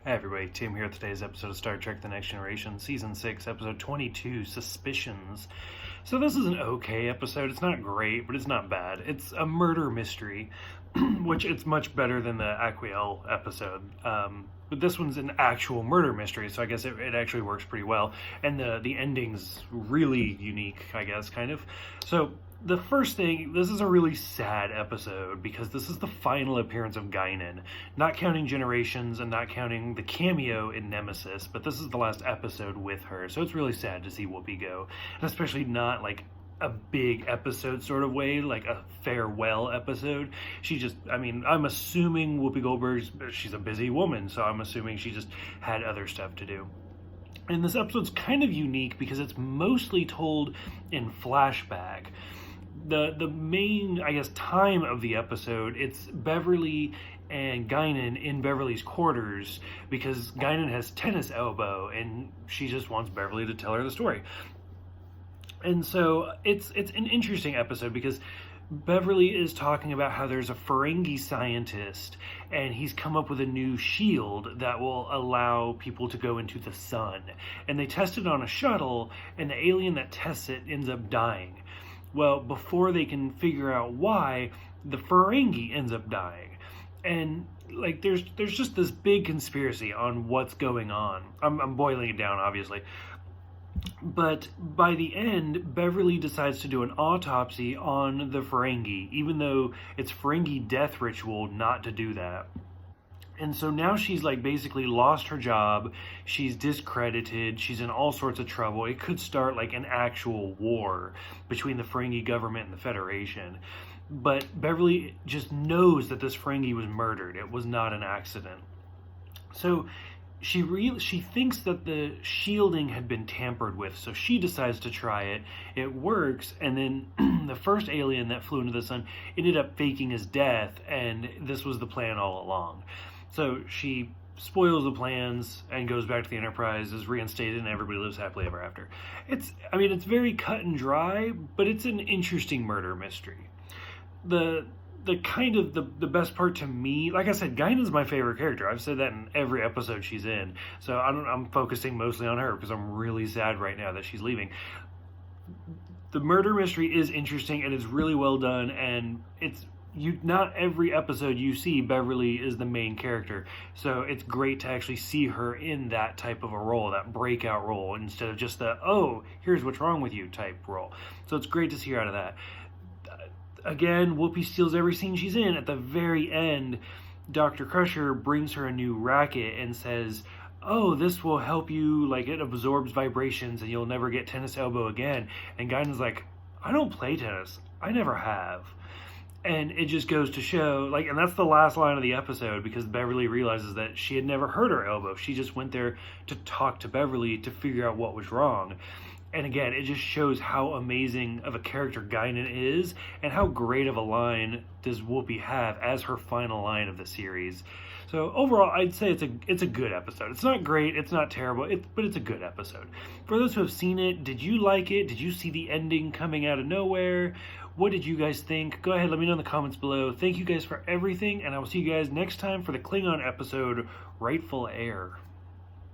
Hey everybody, Tim here with today's episode of Star Trek The Next Generation, Season 6, Episode 22, Suspicions. So this is an okay episode. It's not great, but it's not bad. It's a murder mystery, which it's much better than the Aquiel episode. But this one's an actual murder mystery, so I guess it actually works pretty well. And the ending's really unique, I guess, kind of. So the first thing, this is a really sad episode because this is the final appearance of Guinan, not counting Generations and not counting the cameo in Nemesis, but this is the last episode with her, so it's really sad to see Whoopi go, and especially not like a big episode sort of way, like a farewell episode. I'm assuming Whoopi Goldberg's, she's a busy woman, so I'm assuming she just had other stuff to do. And this episode's kind of unique because it's mostly told in flashback. The main, I guess, time of the episode, it's Beverly and Guinan in Beverly's quarters because Guinan has tennis elbow and she just wants Beverly to tell her the story. And so it's an interesting episode because Beverly is talking about how there's a Ferengi scientist and he's come up with a new shield that will allow people to go into the sun. And they test it on a shuttle and the alien that tests it ends up dying. Well, before they can figure out why, the Ferengi ends up dying. And like there's just this big conspiracy on what's going on. I'm boiling it down, obviously. But by the end, Beverly decides to do an autopsy on the Ferengi, even though it's Ferengi death ritual not to do that. And so now she's like basically lost her job, she's discredited, she's in all sorts of trouble. It could start like an actual war between the Ferengi government and the Federation. But Beverly just knows that this Ferengi was murdered. It was not an accident. So she thinks that the shielding had been tampered with, so she decides to try it. It works, and then the first alien that flew into the sun ended up faking his death, and this was the plan all along. So she spoils the plans and goes back to the Enterprise, is reinstated, and everybody lives happily ever after. It's very cut and dry, but it's an interesting murder mystery. The best part to me, like I said, Guinan's my favorite character. I've said that in every episode she's in. So I'm focusing mostly on her because I'm really sad right now that she's leaving. The murder mystery is interesting and it's really well done, and not every episode you see Beverly is the main character, so it's great to actually see her in that type of a role, that breakout role, instead of just the, oh, here's what's wrong with you type role. So it's great to see her out of that. Again, Whoopi steals every scene she's in. At the very end, Dr. Crusher brings her a new racket and says, oh, this will help you, like it absorbs vibrations and you'll never get tennis elbow again. And Guinan's like, I don't play tennis. I never have. And it just goes to show, like, and that's the last line of the episode because Beverly realizes that she had never hurt her elbow. She just went there to talk to Beverly to figure out what was wrong. And again, it just shows how amazing of a character Guinan is and how great of a line does Whoopi have as her final line of the series. So overall, I'd say it's a good episode. It's not great, it's not terrible, but it's a good episode. For those who have seen it, did you like it? Did you see the ending coming out of nowhere? What did you guys think? Go ahead, let me know in the comments below. Thank you guys for everything, and I will see you guys next time for the Klingon episode, Rightful Heir.